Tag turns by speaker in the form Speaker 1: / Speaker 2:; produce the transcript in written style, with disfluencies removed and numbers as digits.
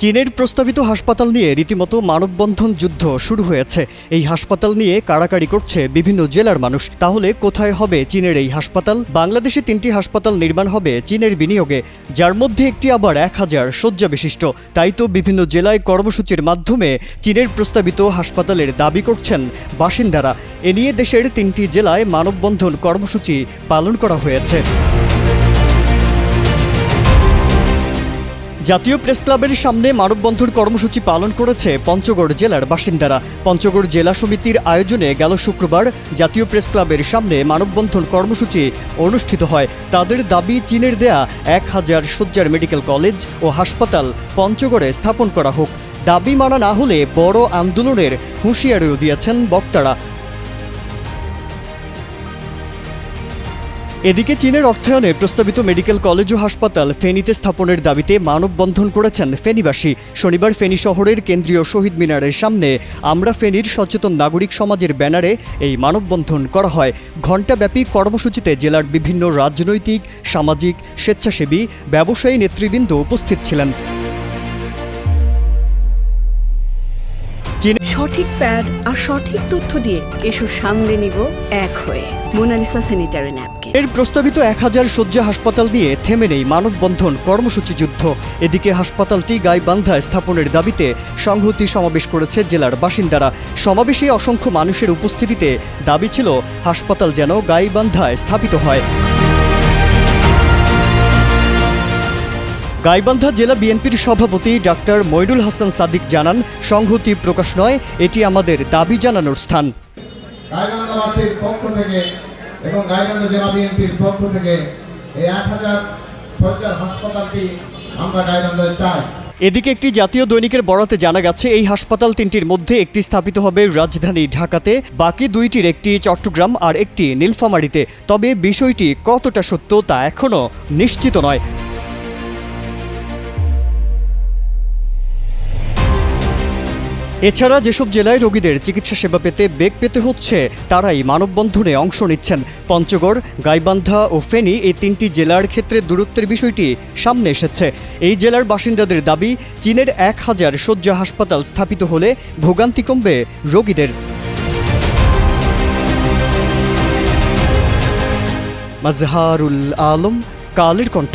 Speaker 1: চীনের প্রস্তাবিত হাসপাতাল নিয়ে রীতিমতো মানববন্ধন যুদ্ধ শুরু হয়েছে। এই হাসপাতাল নিয়ে কাড়াকাড়ি করছে বিভিন্ন জেলার মানুষ। তাহলে কোথায় হবে চীনের এই হাসপাতাল? বাংলাদেশে 3টি হাসপাতাল নির্মাণ হবে চীনের বিনিয়োগে, যার মধ্যে একটি আবার 1000 শয্যা বিশিষ্ট। তাই তো বিভিন্ন জেলায় কর্মসূচির মাধ্যমে চীনের প্রস্তাবিত হাসপাতালের দাবি করছেন বাসিন্দারা। এ নিয়ে দেশের 3টি জেলায় মানববন্ধন কর্মসূচি পালন করা হয়েছে। জাতীয় প্রেস ক্লাবের সামনে মানববন্ধন কর্মসূচি পালন করেছে পঞ্চগড় জেলার বাসিন্দারা। পঞ্চগড় জেলা সমিতির আয়োজনে গেল শুক্রবার জাতীয় প্রেস ক্লাবের সামনে মানববন্ধন কর্মসূচি অনুষ্ঠিত হয়। তাদের দাবি চীনের দেয়া 1000 শয্যার মেডিকেল কলেজ ও হাসপাতাল পঞ্চগড়ে স্থাপন করা হোক। দাবি মানা না হলে বড় আন্দোলনের হুঁশিয়ারিও দিয়েছেন বক্তারা। এদিকে চীনের অর্থায়নে প্রস্তাবিত মেডিকেল কলেজ ও হাসপাতাল ফেনীতে স্থাপনের দাবিতে মানববন্ধন করেছেন ফেনীবাসী। শনিবার ফেনী শহরের কেন্দ্রীয় শহীদ মিনারের সামনে আমরা ফেনীর সচেতন নাগরিক সমাজের ব্যানারে এই মানববন্ধন করা হয়। ঘণ্টাব্যাপী কর্মসূচিতে জেলার বিভিন্ন রাজনৈতিক, সামাজিক, স্বেচ্ছাসেবী, ব্যবসায়ী নেতৃবৃন্দ উপস্থিত ছিলেন।
Speaker 2: সঠিক প্যাড আর সঠিক তথ্য দিয়ে এসব সামলে নিব এক হয়ে। Monalisa sanitary napkin.
Speaker 1: এর প্রস্তাবিত 1000 শয্যা হাসপাতাল নিয়ে থেমে নেই মানববন্ধন কর্মসূচি যুদ্ধ। এদিকে হাসপাতালটি গাইবান্ধায় স্থাপনের দাবিতে সংহতি সমাবেশ করেছে জেলার বাসিন্দারা। সমাবেশে অসংখ্য মানুষের উপস্থিতিতে দাবি ছিল হাসপাতাল যেন গাইবান্ধায় স্থাপিত হয়। গাইবান্ধা জেলা বিএনপির সভাপতি ডাক্তার মইনুল হাসান সাদিক জানান, সংহতি প্রকাশ নয়, এটি আমাদের দাবি জানানোর স্থান।
Speaker 3: গাইবান্ধাবাসীর পক্ষ থেকে এবং গাইবান্ধা জেলা বিএনপির পক্ষ থেকে এই 1000 শয্যার হাসপাতালটি আমরা গাইবান্ধায় চাই।
Speaker 1: এদিকে একটি জাতীয় দৈনিকের বরাতে জানা গেছে, এই হাসপাতাল 3টির মধ্যে একটি স্থাপিত হবে রাজধানী ঢাকাতে, বাকি 2টির একটি চট্টগ্রাম আর একটি নীলফামারীতে। তবে বিষয়টি কতটা সত্য তা এখনও নিশ্চিত নয়। এছাড়া যেসব জেলায় রোগীদের চিকিৎসা সেবা পেতে বেগ পেতে হচ্ছে তারাই মানববন্ধনে অংশ নিচ্ছেন। পঞ্চগড়, গাইবান্ধা ও ফেনী এই 3টি জেলার ক্ষেত্রে দূরত্বের বিষয়টি সামনে এসেছে। এই জেলার বাসিন্দাদের দাবি, চীনের 1000 শয্যা হাসপাতাল স্থাপিত হলে ভোগান্তি কমবে রোগীদের। মাজহারুল আলম, কালের কণ্ঠ।